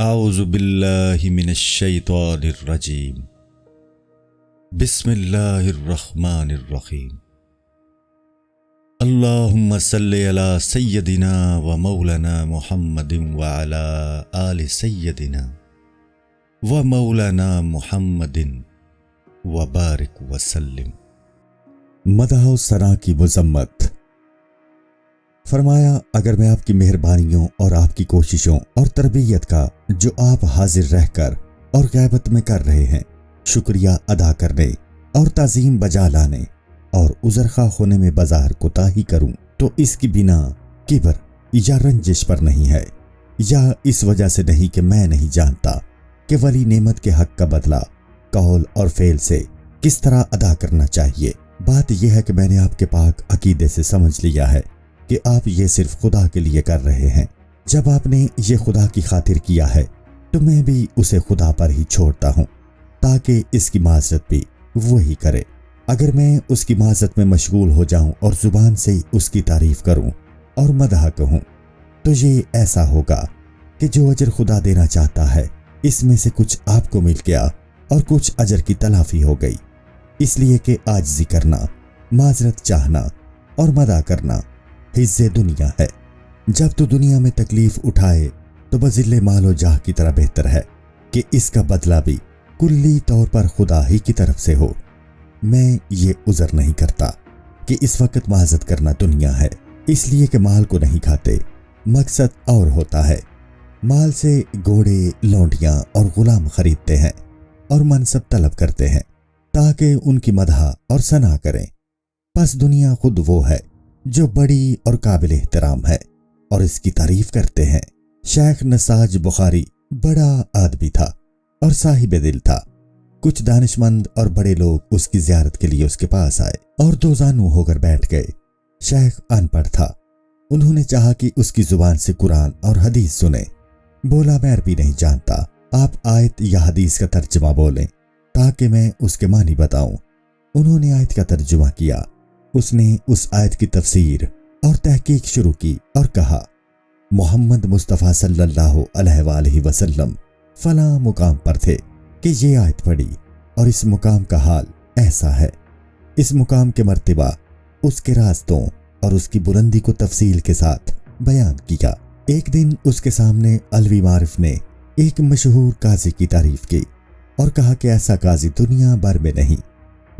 اعوذ باللہ من الشیطان الرجیم بسم اللہ الرحمن الرحیم اللہم صلی علی سیدنا و مولانا محمد وعلی آل سیدنا و مولانا محمد وبارک وسلم۔ مدح و ثنا کی مذمت۔ فرمایا اگر میں آپ کی مہربانیوں اور آپ کی کوششوں اور تربیت کا جو آپ حاضر رہ کر اور غیبت میں کر رہے ہیں شکریہ ادا کرنے اور تعظیم بجا لانے اور عذرخواہ ہونے میں بظاہر کوتاہی کروں تو اس کی بنا کبر یا رنجش پر نہیں ہے، یا اس وجہ سے نہیں کہ میں نہیں جانتا کہ ولی نعمت کے حق کا بدلہ قول اور فعل سے کس طرح ادا کرنا چاہیے۔ بات یہ ہے کہ میں نے آپ کے پاک عقیدے سے سمجھ لیا ہے کہ آپ یہ صرف خدا کے لیے کر رہے ہیں۔ جب آپ نے یہ خدا کی خاطر کیا ہے تو میں بھی اسے خدا پر ہی چھوڑتا ہوں تاکہ اس کی معذرت بھی وہی کرے۔ اگر میں اس کی معذرت میں مشغول ہو جاؤں اور زبان سے اس کی تعریف کروں اور مدح کہوں تو یہ ایسا ہوگا کہ جو اجر خدا دینا چاہتا ہے اس میں سے کچھ آپ کو مل گیا اور کچھ اجر کی تلافی ہو گئی، اس لیے کہ عاجزی کرنا، معذرت چاہنا اور مدح کرنا حظ دنیا ہے۔ جب تو دنیا میں تکلیف اٹھائے تو بذل مال و جاہ کی طرح بہتر ہے کہ اس کا بدلہ بھی کلی طور پر خدا ہی کی طرف سے ہو۔ میں یہ عذر نہیں کرتا کہ اس وقت معذرت کرنا دنیا ہے، اس لیے کہ مال کو نہیں کھاتے، مقصد اور ہوتا ہے۔ مال سے گھوڑے، لونڈیاں اور غلام خریدتے ہیں اور منصب طلب کرتے ہیں تاکہ ان کی مدح اور ثنا کریں۔ پس دنیا خود وہ ہے جو بڑی اور قابل احترام ہے اور اس کی تعریف کرتے ہیں۔ شیخ نساج بخاری بڑا آدمی تھا اور صاحب دل تھا۔ کچھ دانشمند اور بڑے لوگ اس کی زیارت کے لیے اس کے پاس آئے اور دو زانو ہو کر بیٹھ گئے۔ شیخ ان پڑھ تھا، انہوں نے چاہا کہ اس کی زبان سے قرآن اور حدیث سنے۔ بولا میں عربی نہیں جانتا، آپ آیت یا حدیث کا ترجمہ بولیں تاکہ میں اس کے معنی بتاؤں۔ انہوں نے آیت کا ترجمہ کیا، اس نے اس آیت کی تفسیر اور تحقیق شروع کی اور کہا محمد مصطفیٰ صلی اللہ علیہ وآلہ وسلم فلاں مقام پر تھے کہ یہ آیت پڑھی اور اس مقام کا حال ایسا ہے۔ اس مقام کے مرتبہ، اس کے راستوں اور اس کی بلندی کو تفصیل کے ساتھ بیان کیا۔ ایک دن اس کے سامنے علوی معرف نے ایک مشہور قاضی کی تعریف کی اور کہا کہ ایسا قاضی دنیا بھر میں نہیں،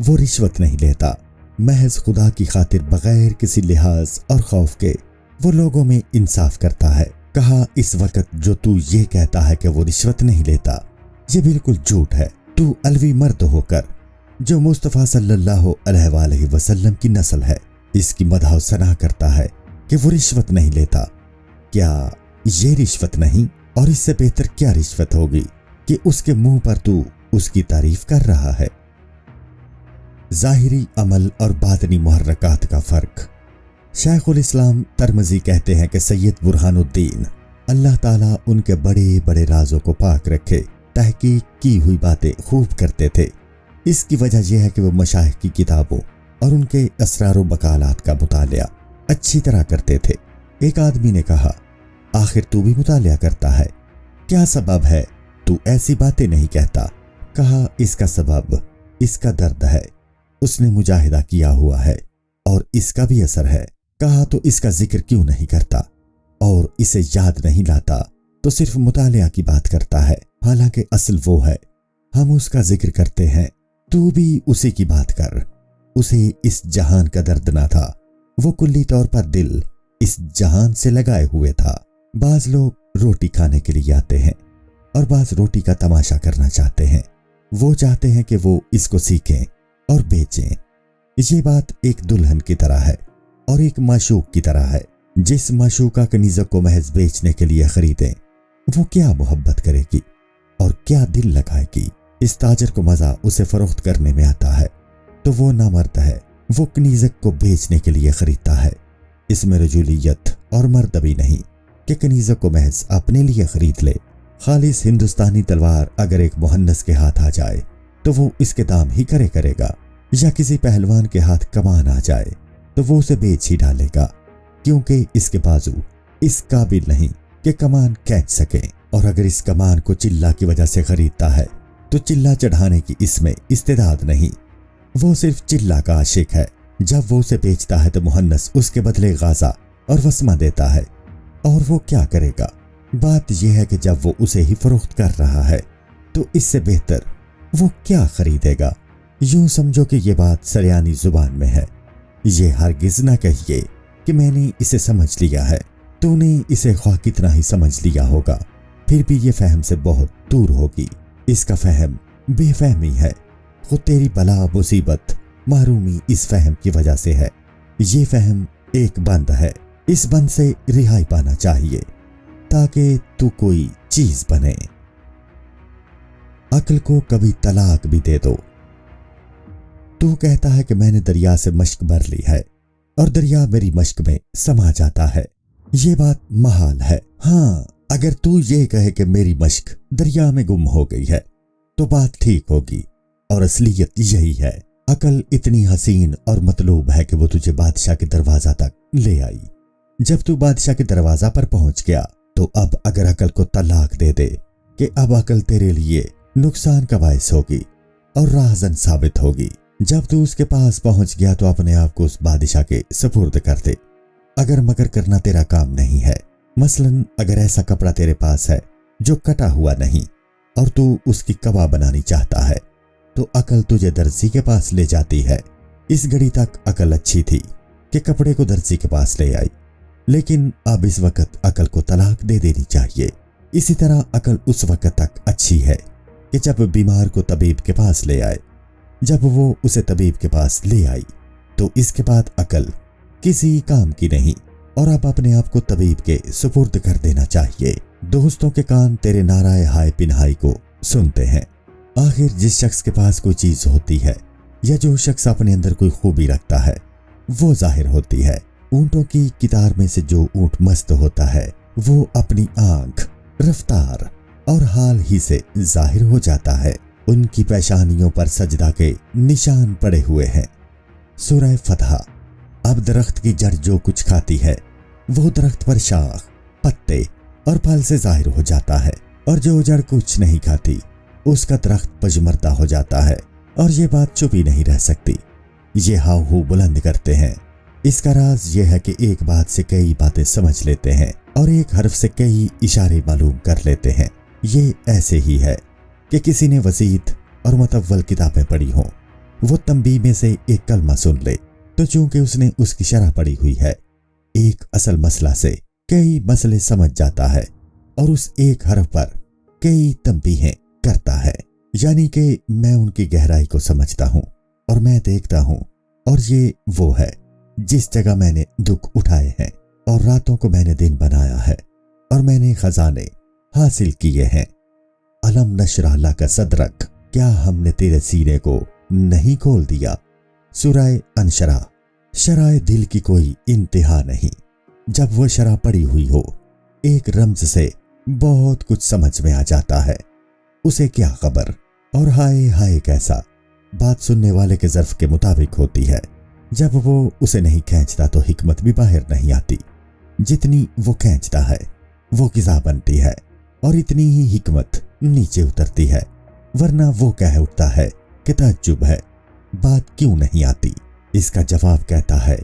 وہ رشوت نہیں لیتا، محض خدا کی خاطر بغیر کسی لحاظ اور خوف کے وہ لوگوں میں انصاف کرتا ہے۔ کہا اس وقت جو تو یہ کہتا ہے کہ وہ رشوت نہیں لیتا، یہ بالکل جھوٹ ہے۔ تو علوی مرد ہو کر جو مصطفیٰ صلی اللہ علیہ وآلہ وسلم کی نسل ہے اس کی مدح و ثنا کرتا ہے کہ وہ رشوت نہیں لیتا۔ کیا یہ رشوت نہیں؟ اور اس سے بہتر کیا رشوت ہوگی کہ اس کے منہ پر تو اس کی تعریف کر رہا ہے۔ ظاہری عمل اور باطنی محرکات کا فرق۔ شیخ الاسلام ترمذی کہتے ہیں کہ سید برہان الدین اللہ تعالیٰ ان کے بڑے بڑے رازوں کو پاک رکھے تحقیق کی ہوئی باتیں خوب کرتے تھے۔ اس کی وجہ یہ ہے کہ وہ مشائخ کی کتابوں اور ان کے اسرار و بقالات کا مطالعہ اچھی طرح کرتے تھے۔ ایک آدمی نے کہا آخر تو بھی مطالعہ کرتا ہے، کیا سبب ہے تو ایسی باتیں نہیں کہتا؟ کہا اس کا سبب اس کا درد ہے، اس نے مجاہدہ کیا ہوا ہے اور اس کا بھی اثر ہے۔ کہا تو اس کا ذکر کیوں نہیں کرتا اور اسے یاد نہیں لاتا تو صرف مطالعہ کی بات کرتا ہے، حالانکہ اصل وہ ہے ہم اس کا ذکر کرتے ہیں، تو بھی اسی کی بات کر۔ اسے اس جہان کا درد نہ تھا، وہ کلی طور پر دل اس جہان سے لگائے ہوئے تھا۔ بعض لوگ روٹی کھانے کے لیے آتے ہیں اور بعض روٹی کا تماشا کرنا چاہتے ہیں، وہ چاہتے ہیں کہ وہ اس کو سیکھیں اور بیچیں۔ یہ بات ایک دلہن کی طرح ہے اور ایک معشوق کی طرح ہے۔ جس معشوقہ کنیزک کو محض بیچنے کے لیے خریدیں وہ کیا محبت کرے گی اور کیا دل لگائے گی؟ اس تاجر کو مزہ اسے فروخت کرنے میں آتا ہے تو وہ نامرد ہے، وہ کنیزک کو بیچنے کے لیے خریدتا ہے۔ اس میں رجولیت اور مردبی نہیں کہ کنیزک کو محض اپنے لیے خرید لے۔ خالص ہندوستانی تلوار اگر ایک مہندس کے ہاتھ آ جائے تو وہ اس کے دام ہی کرے گا، یا کسی پہلوان کے ہاتھ کمان آ جائے تو وہ اسے بیچ ہی ڈالے گا، کیونکہ اس کے بازو اس قابل نہیں کہ کمان کھینچ سکے اور اگر اس کمان کو چلہ کی وجہ سے خریدتا ہے تو چلہ چڑھانے کی اس میں استعداد نہیں، وہ صرف چلہ کا عاشق ہے۔ جب وہ اسے بیچتا ہے تو مہنس اس کے بدلے غازہ اور وسمہ دیتا ہے، اور وہ کیا کرے گا؟ بات یہ ہے کہ جب وہ اسے ہی فروخت کر رہا ہے تو اس سے بہتر وہ کیا خریدے گا؟ یوں سمجھو کہ یہ بات سریانی زبان میں ہے۔ یہ ہرگز نہ کہیے کہ میں نے اسے سمجھ لیا ہے، تو نے اسے خواہ کتنا ہی سمجھ لیا ہوگا، پھر بھی یہ فہم سے بہت دور ہوگی۔ اس کا فہم بے فہمی ہے، خود تیری بلا مصیبت محرومی اس فہم کی وجہ سے ہے۔ یہ فہم ایک بند ہے، اس بند سے رہائی پانا چاہیے تاکہ تو کوئی چیز بنے۔ عقل کو کبھی طلاق بھی دے دو۔ تو کہتا ہے کہ میں نے دریا سے مشق بھر لی ہے اور دریا میری مشق میں سما جاتا ہے۔ یہ بات محال ہے۔ ہاں، اگر تو یہ کہے کہ میری مشق دریا میں گم ہو گئی ہے تو بات ٹھیک ہوگی، اور اصلیت یہی ہے۔ عقل اتنی حسین اور مطلوب ہے کہ وہ تجھے بادشاہ کے دروازہ تک لے آئی۔ جب تو بادشاہ کے دروازہ پر پہنچ گیا تو اب اگر عقل کو طلاق دے دے کہ اب عقل تیرے لیے نقصان کا باعث ہوگی اور راہزن ثابت ہوگی، جب تو اس کے پاس پہنچ گیا تو اپنے آپ کو اس بادشاہ کے سپرد کر دے۔ اگر مگر کرنا تیرا کام نہیں ہے، مثلاً اگر ایسا کپڑا تیرے پاس ہے جو کٹا ہوا نہیں اور تو اس کی کبا بنانی چاہتا ہے تو عقل تجھے درزی کے پاس لے جاتی ہے۔ اس گھڑی تک عقل اچھی تھی کہ کپڑے کو درزی کے پاس لے آئی، لیکن اب اس وقت عقل کو طلاق دے دینی چاہیے۔ اسی طرح عقل اس وقت تک اچھی ہے کہ جب بیمار کو طبیب کے پاس لے آئے۔ جب وہ اسے طبیب کے پاس لے آئی تو اس کے بعد عقل کسی کام کی نہیں، اور اب اپنے آپ کو طبیب کے سپرد کر دینا چاہیے۔ دوستوں کے کان تیرے نعرہ ہائے پنہائی کو سنتے ہیں۔ آخر جس شخص کے پاس کوئی چیز ہوتی ہے یا جو شخص اپنے اندر کوئی خوبی رکھتا ہے وہ ظاہر ہوتی ہے۔ اونٹوں کی قطار میں سے جو اونٹ مست ہوتا ہے وہ اپنی آنکھ، رفتار اور حال ہی سے ظاہر ہو جاتا ہے۔ ان کی پیشانیوں پر سجدہ کے نشان پڑے ہوئے ہیں۔ سورہ فتح۔ اب درخت کی جڑ جو کچھ کھاتی ہے وہ درخت پر شاخ، پتے اور پھل سے ظاہر ہو جاتا ہے، اور جو جڑ کچھ نہیں کھاتی اس کا درخت پجمردہ ہو جاتا ہے، اور یہ بات چھپی نہیں رہ سکتی۔ یہ ہاؤ ہو بلند کرتے ہیں۔ اس کا راز یہ ہے کہ ایک بات سے کئی باتیں سمجھ لیتے ہیں اور ایک حرف سے کئی اشارے معلوم کر لیتے ہیں۔ یہ ایسے ہی ہے کہ کسی نے وسیط اور مطول کتابیں پڑھی ہوں، وہ تنبیہ میں سے ایک کلمہ سن لے تو چونکہ اس نے اس کی شرح پڑھی ہوئی ہے، ایک اصل مسئلہ سے کئی مسئلے سمجھ جاتا ہے اور اس ایک حرف پر کئی تنبیہیں کرتا ہے۔ یعنی کہ میں ان کی گہرائی کو سمجھتا ہوں اور میں دیکھتا ہوں، اور یہ وہ ہے جس جگہ میں نے دکھ اٹھائے ہیں اور راتوں کو میں نے دن بنایا ہے اور میں نے خزانے حاصل کیے ہیں۔ علم نشرح لک صدرک، کیا ہم نے تیرے سینے کو نہیں کھول دیا؟ سورہ انشرح۔ شرح دل کی کوئی انتہا نہیں۔ جب وہ شرح پڑی ہوئی ہو، ایک رمز سے بہت کچھ سمجھ میں آ جاتا ہے۔ اسے کیا خبر، اور ہائے ہائے کیسا، بات سننے والے کے ظرف کے مطابق ہوتی ہے۔ جب وہ اسے نہیں کھینچتا تو حکمت بھی باہر نہیں آتی، جتنی وہ کھینچتا ہے وہ غذا بنتی ہے، اور اتنی ہی حکمت نیچے اترتی ہے، ورنہ وہ کہہ اٹھتا ہے کہ تعجب ہے، بات کیوں نہیں آتی؟ اس کا جواب کہتا ہے،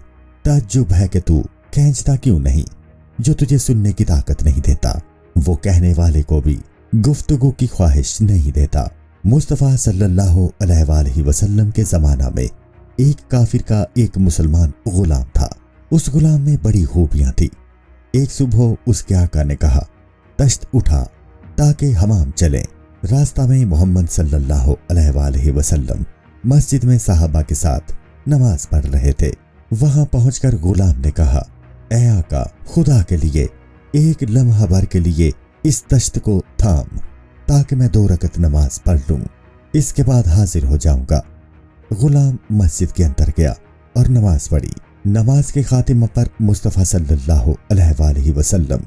تعجب ہے کہ تو کھینچتا کیوں نہیں، جو تجھے سننے کی طاقت نہیں دیتا، وہ کہنے والے کو بھی گفتگو کی خواہش نہیں دیتا۔ مصطفیٰ صلی اللہ علیہ وآلہ وسلم کے زمانہ میں ایک کافر کا ایک مسلمان غلام تھا۔ اس غلام میں بڑی خوبیاں تھی۔ ایک صبح اس کے آقا نے کہا، تشت اٹھا تاکہ حمام چلیں۔ راستہ میں محمد صلی اللہ علیہ وآلہ وسلم مسجد میں صحابہ کے ساتھ نماز پڑھ رہے تھے۔ وہاں پہنچ کر غلام نے کہا، اے آقا، خدا کے لیے ایک لمحہ بھر کے لیے اس تشت کو تھام تاکہ میں 2 رکعت نماز پڑھ لوں، اس کے بعد حاضر ہو جاؤں گا۔ غلام مسجد کے اندر گیا اور نماز پڑھی۔ نماز کے خاتمہ پر مصطفیٰ صلی اللہ علیہ وآلہ وسلم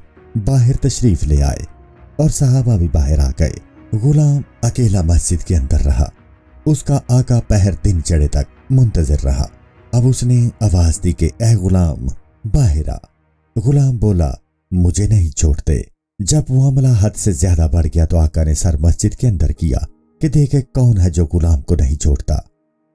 باہر تشریف لے آئے اور صحابہ بھی باہر آ گئے۔ غلام اکیلا مسجد کے اندر رہا۔ اس کا آقا پہر دن چڑھے تک منتظر رہا۔ اب اس نے آواز دی کہ اے غلام، باہر آ۔ غلام بولا، مجھے نہیں چھوڑتے जब मामला हद से ज्यादा बढ़ गया तो आका ने सर मस्जिद के अंदर किया कि देखे कौन है जो गुलाम को नहीं छोड़ता।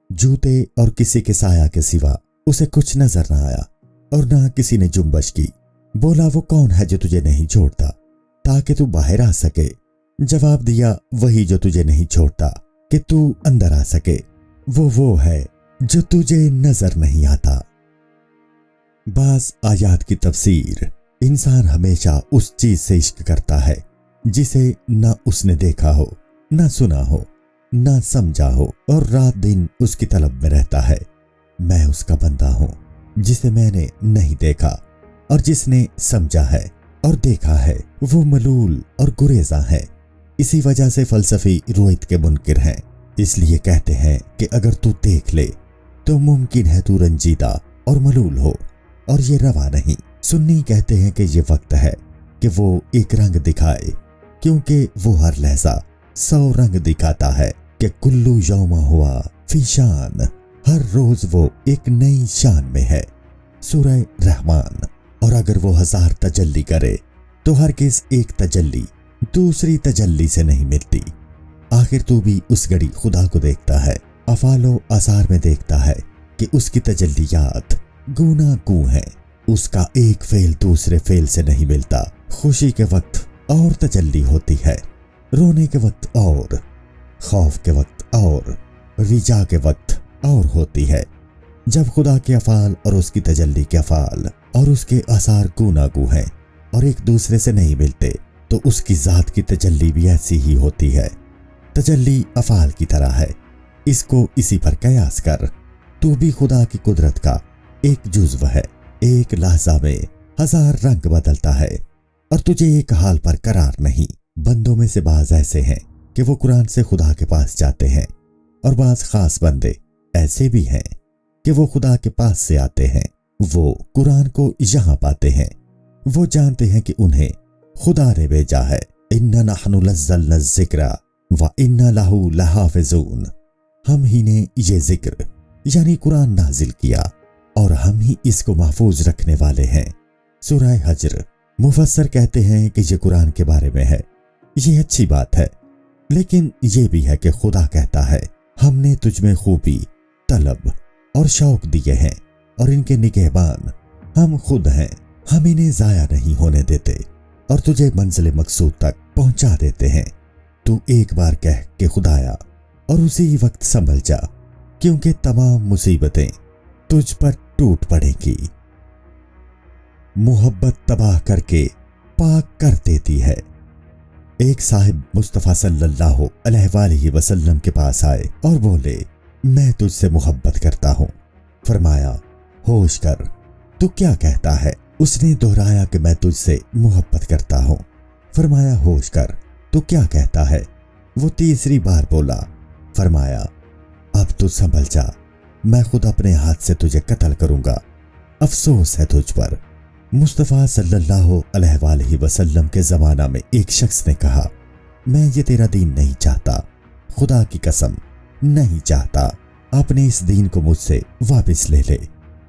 जूते और किसी के साया के सिवा उसे कुछ नजर न आया और ना किसी ने जुम्बश की। बोला वो कौन है जो तुझे नहीं छोड़ता ताकि तू बाहर आ सके। जवाब दिया वही जो तुझे नहीं छोड़ता कि तू अंदर आ सके। वो है जो तुझे नजर नहीं आता। बास आयात की तफसीर, इंसान हमेशा उस चीज से इश्क करता है जिसे ना उसने देखा हो, ना सुना हो, ना समझा हो और रात दिन उसकी तलब में रहता है। मैं उसका बंदा हूं जिसे मैंने नहीं देखा और जिसने समझा है और देखा है वो मलूल और गुरेजा है। इसी वजह से फलसफी रोयत के मुनकिर हैं। इसलिए कहते हैं कि अगर तू देख ले तो मुमकिन है तू रंजीदा और मलूल हो, और ये रवा नहीं। सुन्नी कहते हैं कि ये वक्त है कि वो एक रंग दिखाए, क्योंकि वो हर लहजा 100 रंग दिखाता है कि कुल्लू यौमा हुआ फी शान, हर रोज वो एक नई शान में है। सूरह रहमान। और अगर वो 1000 तजल्ली करे तो हरगिज़ एक तजल्ली दूसरी तजल्ली से नहीं मिलती। आखिर तू भी उस घड़ी खुदा को देखता है, अफालो आसार में देखता है कि उसकी तजल्लियात गूना गू है। उसका एक फेल दूसरे फेल से नहीं मिलता। खुशी के वक्त और तजल्ली होती है, रोने के वक्त और, खौफ के वक्त और, रिजा के वक्त और होती है। जब खुदा के अफाल और उसकी तजल्ली के अफाल और उसके आसार गूनागू हैं और एक दूसरे से नहीं मिलते तो उसकी जात की तजल्ली भी ऐसी ही होती है। तजल्ली अफाल की तरह है, इसको इसी पर कयास कर। तू भी खुदा की कुदरत का एक जुज़्व है। एक लहजा में 1000 रंग बदलता है और तुझे एक हाल पर करार नहीं। बंदों में से बाज ऐसे हैं कि वो कुरान से खुदा के पास जाते हैं और बाज खास बंदे ऐसे भी हैं कि वो खुदा के पास से आते हैं। वो कुरान को यहाँ पाते हैं, वो जानते हैं कि उन्हें खुदा ने भेजा है। इन्ना नहनु नज़्ज़लना ज़िक्रा व इन्ना लहू लहाफ़िज़ून। हम ही ने ये जिक्र यानी कुरान नाजिल किया और हम ही इसको महफूज रखने वाले हैं। सूरह हज्र। मुफस्सर कहते हैं कि ये कुरान के बारे में है। ये अच्छी बात है, लेकिन ये भी है कि खुदा कहता है हमने तुझ में खूबी, तलब और शौक दिए हैं और इनके निगहबान हम खुद हैं। हम इन्हें जाया नहीं होने देते और तुझे मंजिल मकसूद तक पहुंचा देते हैं। तू एक बार कह के खुदाया और उसी वक्त संभल जा, क्योंकि तमाम मुसीबतें तुझ पर टूट पड़ेंगी। मोहब्बत तबाह करके पाक कर देती है। एक साहिब मुस्तफ़ा सल्लल्लाहु अलैहि वसल्लम के पास आए और बोले, मैं तुझसे मोहब्बत करता हूँ। फरमाया, होश कर, तू क्या कहता है? उसने दोहराया कि मैं तुझसे मोहब्बत करता हूँ। फरमाया, होश कर, तू क्या कहता है? वो तीसरी बार बोला। फरमाया, अब तू संभल जा, मैं खुद अपने हाथ से तुझे कत्ल करूंगा। अफसोस है तुझ पर। मुस्तफ़ा सल्लल्लाहु अलैहि वसल्लम के ज़माना में एक शख्स ने कहा, मैं ये तेरा दीन नहीं चाहता, खुदा की कसम नहीं चाहता। अपने इस दीन को मुझसे वापस ले ले।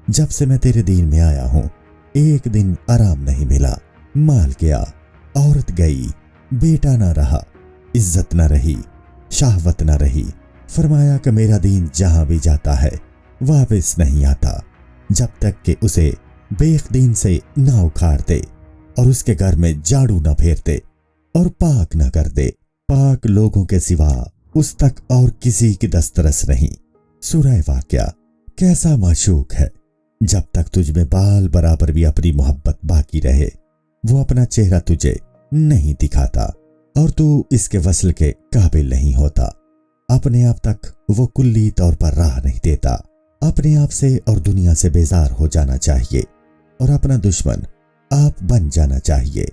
जब से मैं तेरे दीन में आया हूँ एक दिन आराम नहीं मिला। माल गया, औरत गई, बेटा ना रहा, इज्जत ना रही, शाहवत ना रही। फरमाया कि मेरा दीन जहां भी जाता है वापस नहीं आता जब तक कि उसे बेखदीन से ना उखाड़ दे और उसके घर में झाड़ू ना फेर दे और पाक ना कर दे। पाक लोगों के सिवा उस तक और किसी की दस्तरस नहीं। सूरह वाक़िया। कैसा माशूक है, जब तक तुझ में बाल बराबर भी अपनी मोहब्बत बाकी रहे वो अपना चेहरा तुझे नहीं दिखाता और तू इसके वस्ल के काबिल नहीं होता। अपने आप तक वो कुल्ली तौर पर राह नहीं देता। अपने आप से और दुनिया से बेजार हो जाना चाहिए और अपना दुश्मन आप बन जाना चाहिए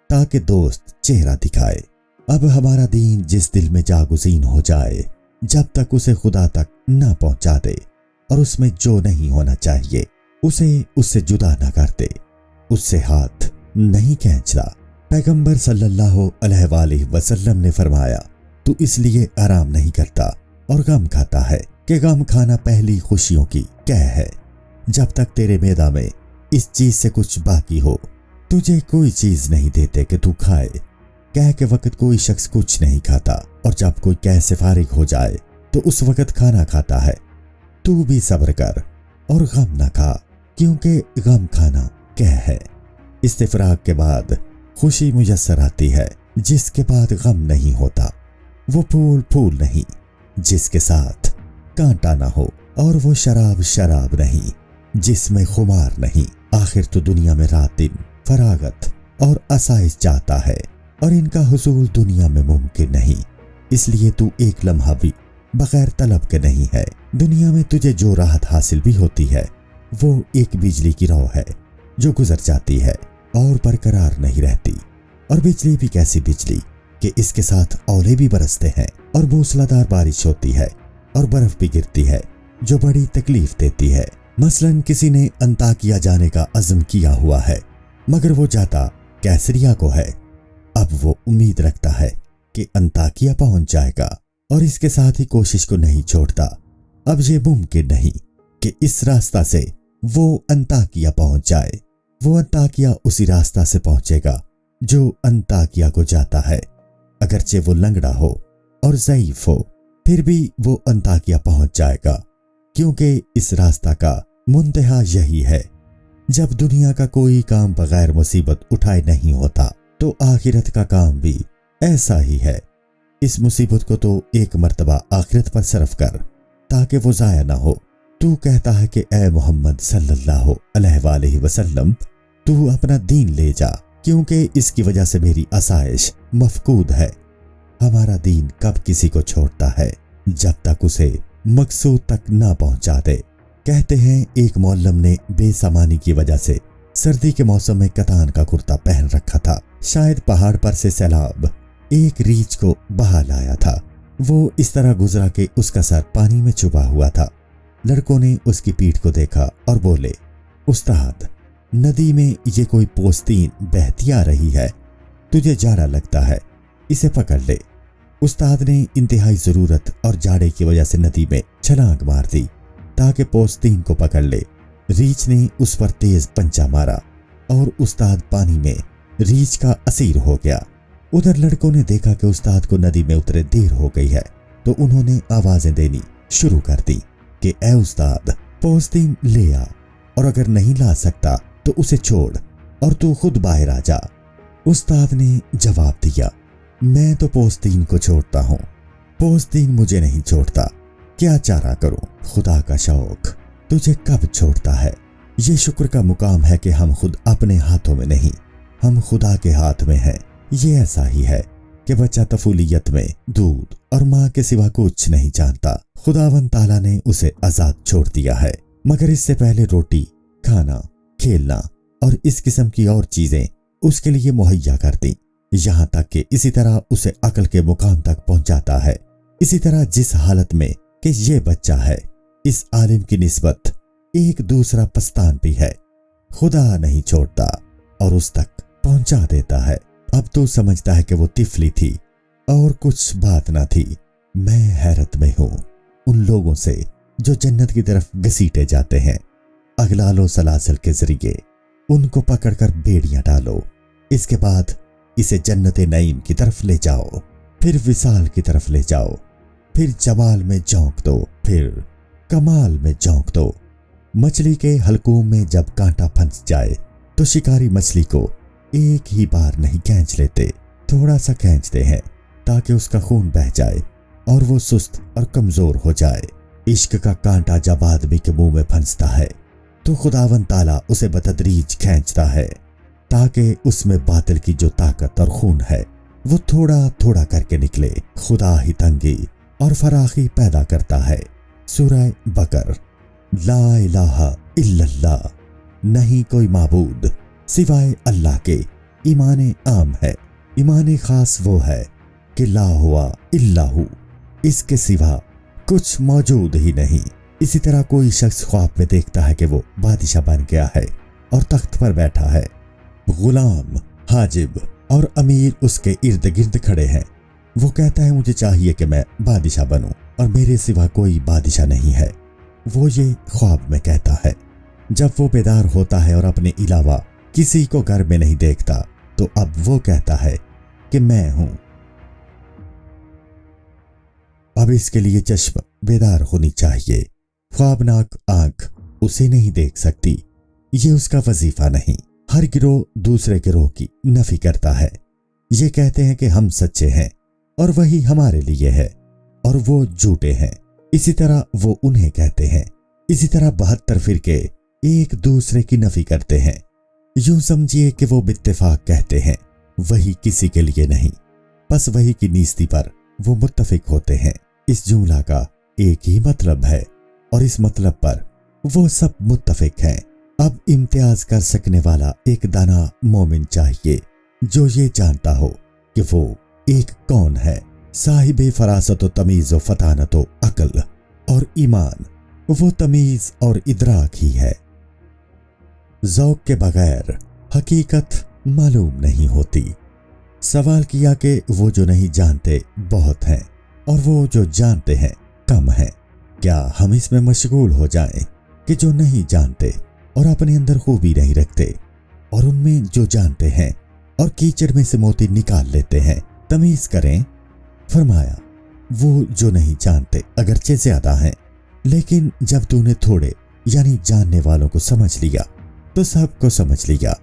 ताकि दोस्त चेहरा दिखाए। अब हमारा दीन जिस दिल में जागुज़ीन हो जाए, जब तक उसे खुदा तक ना पहुंचा दे और उसमें जो नहीं होना चाहिए उसे उससे जुदा ना कर दे, उससे हाथ नहीं खींचता। पैगंबर सल्लल्लाहु अलैहि वसल्लम ने फरमाया, तू इसलिए आराम नहीं करता और गम खाता है कि गम खाना पहली खुशियों की कैद है। जब तक तेरे मैदा में इस चीज से कुछ बाकी हो तुझे कोई चीज नहीं देते कि तू खाए, कह के वक्त कोई शख्स कुछ नहीं खाता, और जब कोई कह से फारिग हो जाए तो उस वक्त खाना खाता है। तू भी सब्र कर और गम न खा, क्योंकि गम खाना कह है। इस्तिफराग के बाद खुशी मुयस्सर आती है, जिसके बाद गम नहीं होता। वो फूल फूल नहीं जिसके साथ कांटा ना हो, और वो शराब शराब नहीं जिसमें खुमार नहीं। आखिर तो दुनिया में रात दिन फरागत और आसाइश चाहता है, और इनका हुसूल दुनिया में मुमकिन नहीं। इसलिए तू एक लम्हा भी बगैर तलब के नहीं है। दुनिया में तुझे जो राहत हासिल भी होती है वो एक बिजली की रौ है जो गुजर जाती है और बरकरार नहीं रहती। और बिजली भी कैसी बिजली कि इसके साथ औले भी बरसते हैं, और मूसलाधार बारिश होती है, और बर्फ भी गिरती है जो बड़ी तकलीफ देती है। मसलन किसी ने अंताकिया जाने का अज़्म किया हुआ है, मगर वो जाता कैसरिया को है। अब वो उम्मीद रखता है कि अंताकिया पहुंच जाएगा, और इसके साथ ही कोशिश को नहीं छोड़ता। अब ये मुमकिन नहीं कि इस रास्ता से वो अंताकिया पहुंच जाए। वो अंताकिया उसी रास्ता से पहुंचेगा जो अंताकिया को जाता है। अगरचे वो लंगड़ा हो और ज़ईफ हो, फिर भी वो अंताकिया पहुंच जाएगा, क्योंकि इस रास्ता का मुंतहा यही है। जब दुनिया का कोई काम बगैर मुसीबत उठाए नहीं होता, तो आखिरत का काम भी ऐसा ही है। इस मुसीबत को तो एक मर्तबा आखिरत पर सर्फ कर, ताकि वो ज़ाया ना हो। तू कहता है कि ए मोहम्मद सल्लल्लाहु अलैहि वसल्लम, तू अपना दीन ले जा, क्योंकि इसकी वजह से मेरी आसाइश मफकूद है। हमारा दीन कब किसी को छोड़ता है? जब तक उसे मकसूद तक ना पहुंचा दे। कहते हैं एक मौल्लम ने बेसामानी की वजह से सर्दी के मौसम में कतान का कुर्ता पहन रखा था। शायद पहाड़ पर से सैलाब एक रीछ को बहा लाया था। वो इस तरह गुजरा कि उसका सर पानी में छुपा हुआ था। लड़कों ने उसकी पीठ को देखा और बोले, उस्ताद, नदी में ये कोई पोस्तीन बहती आ रही है, तुझे जाड़ा लगता है, इसे पकड़ ले। उस्ताद ने इंतहाई जरूरत और जाड़े की वजह से नदी में छलांग मार दी ताकि पोस्तीन को पकड़ ले। रीछ ने उस पर तेज पंचा मारा और उस्ताद पानी में रीछ का असीर हो गया। उधर लड़कों ने देखा कि उस्ताद को नदी में उतरे देर हो गई है, तो उन्होंने आवाजें देनी शुरू कर दी कि ए उस्ताद, पोस्तीन ले आ, और अगर नहीं ला सकता तो उसे छोड़ और तू खुद बाहर आ जा। उस्ताद ने जवाब दिया, मैं तो पोस्तीन को छोड़ता हूँ, पोस्तीन मुझे नहीं छोड़ता, क्या चारा करूं? खुदा का शौक तुझे कब छोड़ता है? ये शुक्र का मुकाम है कि हम खुद अपने हाथों में नहीं, हम खुदा के हाथ में हैं। ये ऐसा ही है कि बच्चा तफूलियत में दूध और माँ के सिवा कुछ नहीं जानता। खुदावंद ताला ने उसे आजाद छोड़ दिया है, मगर इससे पहले रोटी, खाना, खेलना और इस किस्म की और चीजें उसके लिए मुहैया कर दी, यहाँ तक कि इसी तरह उसे अक्ल के मुकाम तक पहुंचाता है। इसी तरह जिस हालत में कि ये बच्चा है, इस आलिम की निस्बत एक दूसरा पस्तान भी है। खुदा नहीं छोड़ता और उस तक पहुंचा देता है। अब तो समझता है कि वो तिफली थी और कुछ बात ना थी। मैं हैरत में हूं उन लोगों से जो जन्नत की तरफ घसीटे जाते हैं। अगलालो सलासल के जरिए उनको पकड़कर बेड़ियां डालो, इसके बाद इसे जन्नत नईम की तरफ ले जाओ, फिर विसाल की तरफ ले जाओ, फिर जमाल में झोंक दो, फिर कमाल में झोंक दो। मछली के हलकूम में जब कांटा फंस जाए तो शिकारी मछली को एक ही बार नहीं खींच लेते, थोड़ा सा खींचते हैं ताकि उसका खून बह जाए और वो सुस्त और कमजोर हो जाए। इश्क का कांटा जब आदमी के मुंह में फंसता है तो खुदावंद ताला उसे बतदरीज खींचता है ताकि उसमें बातिल की जो ताकत और खून है वो थोड़ा थोड़ा करके निकले। खुदा ही तंगी और फराखी पैदा करता है। सूरह बकर, ला इलाहा इल्लल्लाह, नहीं कोई माबूद सिवाय अल्लाह के। ईमान आम है, ईमान खास वो है कि ला हुआ इल्लाहु, इसके सिवा कुछ मौजूद ही नहीं। इसी तरह कोई शख्स ख्वाब में देखता है कि वो बादशाह बन गया है और तख्त पर बैठा है, गुलाम, हाजिब और अमीर उसके इर्द गिर्द खड़े हैं। वो कहता है मुझे चाहिए कि मैं बादशाह बनूं और मेरे सिवा कोई बादशाह नहीं है। वो ये ख्वाब में कहता है। जब वो बेदार होता है और अपने अलावा किसी को घर में नहीं देखता तो अब वो कहता है कि मैं हूं। अब इसके लिए चश्म बेदार होनी चाहिए। ख्वाबनाक आंख उसे नहीं देख सकती, ये उसका वजीफा नहीं। हर गिरोह दूसरे गिरोह की नफी करता है। ये कहते हैं कि हम सच्चे हैं और वही हमारे लिए है और वो झूठे हैं, इसी तरह वो उन्हें कहते हैं। इसी तरह 72 फिरके एक दूसरे की नफी करते हैं। यूं समझिए कि वो बित्तेफाक कहते हैं, वही किसी के लिए नहीं, बस वही की नीस्ती पर वो मुत्तफिक होते हैं। इस जुमला का एक ही मतलब है और इस मतलब पर वो सब मुत्तफिक हैं। अब इम्तियाज कर सकने वाला एक दाना मोमिन चाहिए जो ये जानता हो कि वो एक कौन है। साहिबे फरासत व तमीज व फतानत व अक्ल और ईमान, वो तमीज और इदराक ही है। ज़ौक़ के बगैर हकीकत मालूम नहीं होती। सवाल किया कि वो जो नहीं जानते बहुत हैं और वो जो जानते हैं कम हैं। क्या हम इसमें मशगूल हो जाएं कि जो नहीं जानते और अपने अंदर खूबी नहीं रखते और उनमें जो जानते हैं और कीचड़ में से मोती निकाल लेते हैं तमीज करें? फरमाया, वो जो नहीं जानते अगरचे ज्यादा हैं, लेकिन जब तूने थोड़े यानी जानने वालों को समझ लिया तो सबको समझ लिया।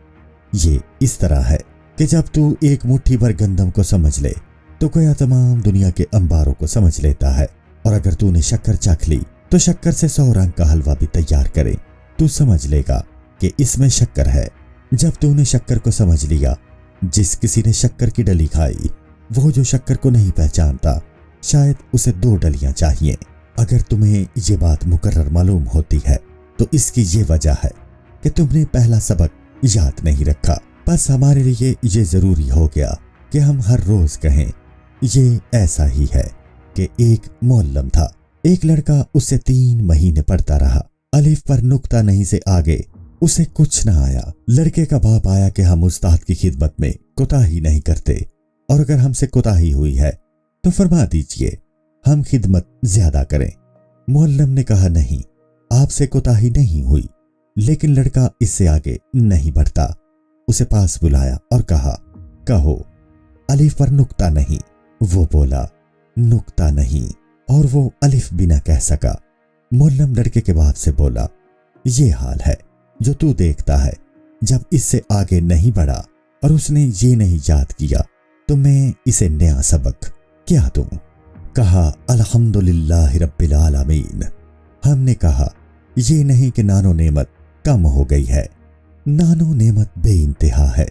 ये इस तरह है कि जब तू एक मुट्ठी भर गंदम को समझ ले तो गोया तमाम दुनिया के अंबारों को समझ लेता है। और अगर तूने शक्कर चख ली तो शक्कर से 100 रंग का हलवा भी तैयार करे, तू समझ लेगा कि इसमें शक्कर है। जब तूने शक्कर को समझ लिया, जिस किसी ने शक्कर की डली खाई वो जो शक्कर को नहीं पहचानता शायद उसे 2 डलियां चाहिए। अगर तुम्हें ये बात मुकर्रर मालूम होती है तो इसकी ये वजह है कि तुमने पहला सबक याद नहीं रखा। बस हमारे लिए ये जरूरी हो गया कि हम हर रोज कहें। ये ऐसा ही है कि एक मुअल्लम था, एक लड़का उससे 3 महीने पढ़ता रहा। अलिफ पर नुक्ता नहीं से आगे उसे कुछ ना आया। लड़के का बाप आया कि हम उस्ताद की खिदमत में कोताही नहीं करते और अगर हमसे कोताही हुई है तो फरमा दीजिए, हम खिदमत ज्यादा करें। मुअल्लम ने कहा, नहीं, आपसे कोताही नहीं हुई। लेकिन लड़का इससे आगे नहीं बढ़ता। उसे पास बुलाया और कहा, कहो अलिफ पर नुक्ता नहीं। वो बोला, नुक्ता नहीं, और वो अलिफ भी ना कह सका। मुअल्लम लड़के के बाप से बोला, ये हाल है जो तू देखता है। जब इससे आगे नहीं बढ़ा और उसने ये नहीं याद किया तो मैं इसे नया सबक क्या दूं? कहा, अल्हम्दुलिल्लाह रब्बिल आलमीन। हमने कहा, ये नहीं कि नानो नेमत कम हो गई है, नानो नेमत बेइंतहा है,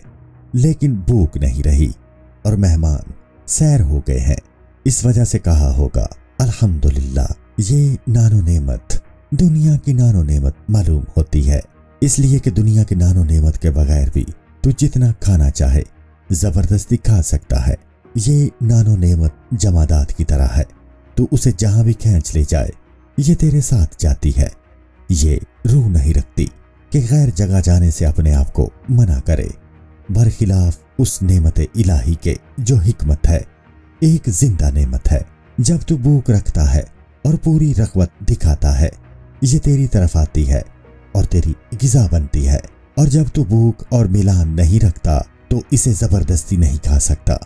लेकिन भूख नहीं रही और मेहमान सैर हो गए हैं, इस वजह से कहा होगा अल्हम्दुलिल्लाह। ये नानो नेमत दुनिया की नानो नेमत मालूम होती है, इसलिए कि दुनिया की नानो नेमत के बगैर भी तू जितना खाना चाहे जबरदस्ती खा सकता है। ये नानो नेमत जमादात की तरह है, तू उसे जहां भी खींच ले जाए ये तेरे साथ जाती है। ये रूह नहीं रखती कि गैर जगह जाने से अपने आप को मना करे, बरखिलाफ उस नेमत इलाही के जो हिकमत है, एक जिंदा नेमत है। जब तू भूख रखता है और पूरी रग़बत दिखाता है, ये तेरी तरफ आती है और तेरी ग़िज़ा बनती है। और जब तू भूख और मिलान नहीं रखता तो इसे जबरदस्ती नहीं खा सकता,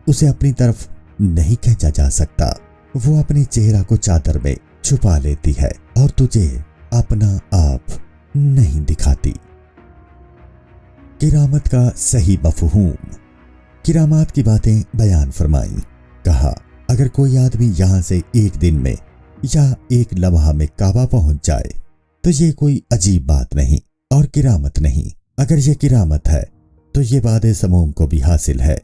उसे अपनी तरफ नहीं खींचा जा सकता। वो अपने चेहरा को चादर में छुपा लेती है और तुझे अपना आप नहीं दिखाती। किरामत का सही मफ़हूम। किरामात की बातें बयान फरमाई। कहा, अगर कोई आदमी यहाँ से एक दिन में या एक लम्हा में काबा पहुंच जाए तो ये कोई अजीब बात नहीं और किरामत नहीं। अगर ये किरामत है तो ये बादे समूम को भी हासिल है,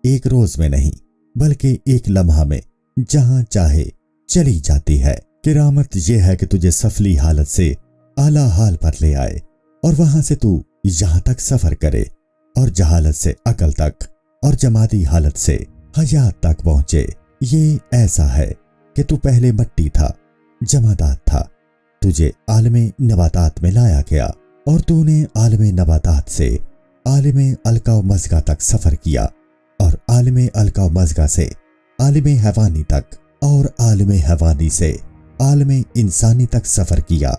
एक रोज में नहीं बल्कि एक लम्हा में जहां चाहे चली जाती है। किरामत यह है कि तुझे सफली हालत से आला हाल पर ले आए और वहां से तू यहां तक सफर करे और जहालत से अकल तक और जमाती हालत से हयात तक पहुंचे। ये ऐसा है कि तू पहले मट्टी था, जमादात था, तुझे आलमे नबातात में लाया गया और तूने आलमे नबातात से आलमे अलका व मज़गा तक सफर किया और आलमे अलका व मज़गा से आलमे हैवानी तक और आलमे हैवानी से आलमे इंसानी तक सफर किया।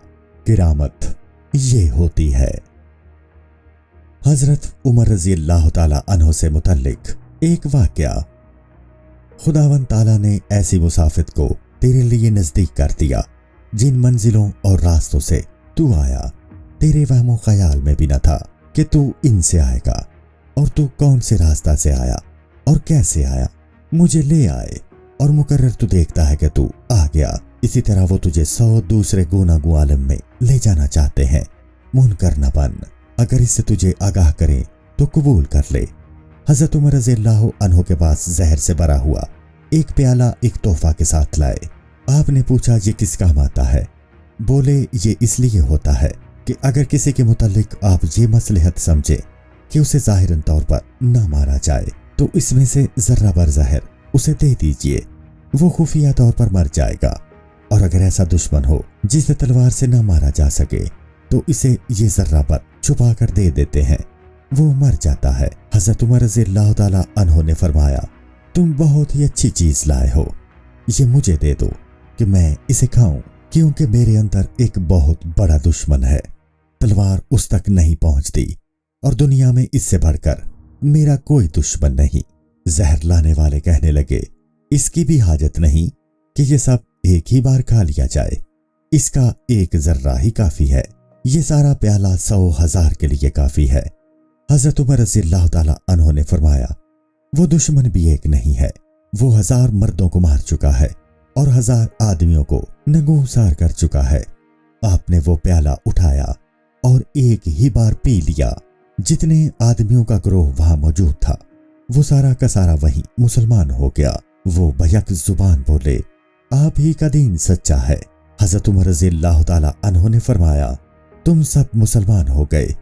किरामत ये होती है। हजरत उमर रजी अल्लाह ताला अन्हो से मुतल्लिक एक वाक़या। खुदावन ताला ने ऐसी मुसाफिर को तेरे लिए नजदीक कर दिया जिन मंजिलों और रास्तों से तू आया तेरे वहमो ख्याल में भी न था कि तू इनसे आएगा। और तू कौन से रास्ता से आया और कैसे आया, मुझे ले आए और मुकर्रर तू देखता है कि तू आ गया। इसी तरह वो तुझे 100 दूसरे गुनागू आलम में ले जाना चाहते हैं। मुनकर न बन, अगर इससे तुझे आगाह करें तो कबूल कर ले। हजरत उमर रज़ी अल्लाह अन्हु के पास जहर से भरा हुआ एक प्याला एक तोहफा के साथ लाए। आपने पूछा ये किस काम आता है? बोले ये इसलिए होता है कि अगर किसी के मुतालिक आप ये मसलहत समझे कि उसे ज़ाहिरन तौर पर न मारा जाए तो इसमें से जर्रा बर ज़हर उसे दे दीजिए, वो खुफिया तौर पर मर जाएगा। और अगर ऐसा दुश्मन हो जिसे तलवार से न मारा जा सके तो इसे ये जर्रा पर छुपा कर दे देते हैं, वो मर जाता है। हज़रत उमर रज़ी अल्लाह ताला अन्हु ने फरमाया, तुम बहुत ही अच्छी चीज लाए हो, ये मुझे दे दो कि मैं इसे खाऊं, क्योंकि मेरे अंदर एक बहुत बड़ा दुश्मन है। तलवार उस तक नहीं पहुंचती और दुनिया में इससे बढ़कर मेरा कोई दुश्मन नहीं। जहर लाने वाले कहने लगे, इसकी भी हाजत नहीं कि ये सब एक ही बार खा लिया जाए, इसका एक जर्रा ही काफी है, ये सारा प्याला 100,000 के लिए काफी है। हजरत उमर रज़ी अल्लाह ताला अन्हु ने फरमाया, वो दुश्मन भी एक नहीं है, वो 1000 मर्दों को मार चुका है और 1000 आदमियों को नगूसार कर चुका है। आपने वो प्याला उठाया और एक ही बार पी लिया। जितने आदमियों का ग्रोह वहां मौजूद था वो सारा का सारा वहीं मुसलमान हो गया। वो भयक जुबान बोले, आप ही का दीन सच्चा है। हजरत उमर रज़ी अल्लाह ताला अन्हु ने फरमाया, तुम सब मुसलमान हो गए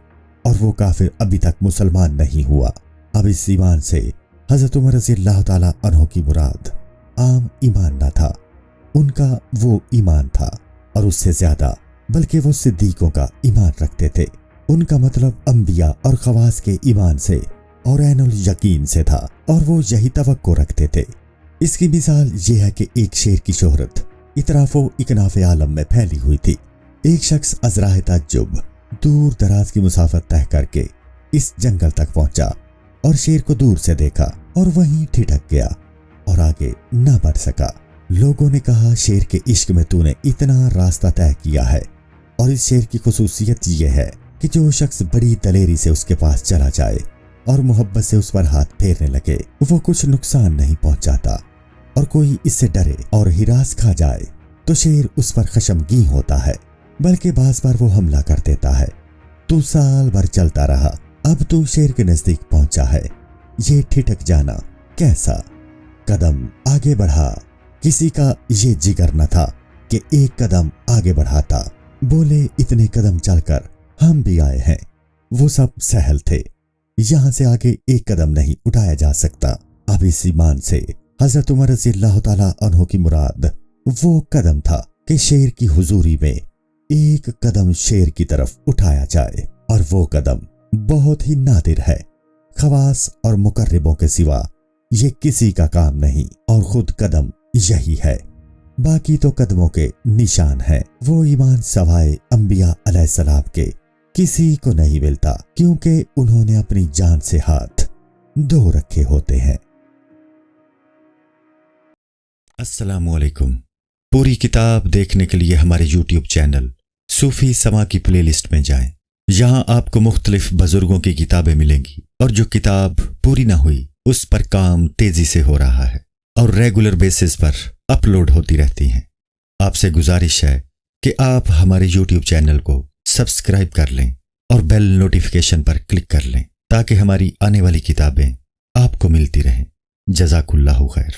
और वो काफिर अभी तक मुसलमान नहीं हुआ। अब इस ईमान से हजरत उमर रज़ी अल्लाह ताला अन्हु की मुराद आम ईमान न था, उनका वो ईमान था और उससे ज्यादा बल्कि वो सिद्दीकों का ईमान रखते थे। उनका मतलब अंबिया और खवास के ईमान से और ऐनुल यकीन से था और वो यही तवक्को रखते थे। इसकी मिसाल ये है कि एक शेर की शोहरत इतराफो इकनाफे आलम में फैली हुई थी। एक शख्स अजराह ताज्जुब दूर दराज की मुसाफत तय करके इस जंगल तक पहुंचा और शेर को दूर से देखा और वहीं ठिठक गया और आगे न बढ़ सका। लोगों ने कहा, शेर के इश्क में तूने इतना रास्ता तय किया है। और इस शेर की खुसूसियत यह है कि जो शख्स बड़ी दलेरी से उसके पास चला जाए और मोहब्बत से उस पर हाथ फेरने लगे वो कुछ नुकसान नहीं पहुंचाता। और कोई इससे डरे और हिरास खा जाए तो शेर उस पर खशमगीन होता है, बल्कि बार बार वो हमला कर देता है। तू साल भर चलता रहा, अब तू शेर के नजदीक पहुंचा है, ये ठिठक जाना कैसा? कदम आगे बढ़ा। किसी का ये जिगर न था कि एक कदम आगे बढ़ाता। बोले, इतने कदम चलकर हम भी आए हैं, वो सब सहल थे, यहां से आगे एक कदम नहीं उठाया जा सकता। अब इस ईमान से हजरत उमर रज़ी अल्लाह ताला अन्हु की मुराद वो कदम था कि शेर की हुजूरी में एक कदम शेर की तरफ उठाया जाए, और वो कदम बहुत ही नादिर है। खवास और मुकर्रिबों के सिवा ये किसी का काम नहीं, और खुद कदम यही है, बाकी तो कदमों के निशान हैं। वो ईमान सवाए अंबिया अलैहिस्सलाम के किसी को नहीं मिलता, क्योंकि उन्होंने अपनी जान से हाथ धो रखे होते हैं। अस्सलामु अलैकुम। पूरी किताब देखने के लिए हमारे YouTube चैनल सूफी समा की प्लेलिस्ट में जाएं। यहाँ आपको मुख्तलिफ बुजुर्गों की किताबें मिलेंगी, और जो किताब पूरी ना हुई उस पर काम तेजी से हो रहा है और रेगुलर बेसिस पर अपलोड होती रहती हैं। आपसे गुजारिश है कि आप हमारे YouTube चैनल को सब्सक्राइब कर लें और बेल नोटिफिकेशन पर क्लिक कर लें, ताकि हमारी आने वाली किताबें आपको मिलती रहें। जज़ाकुल्लाहु खैर।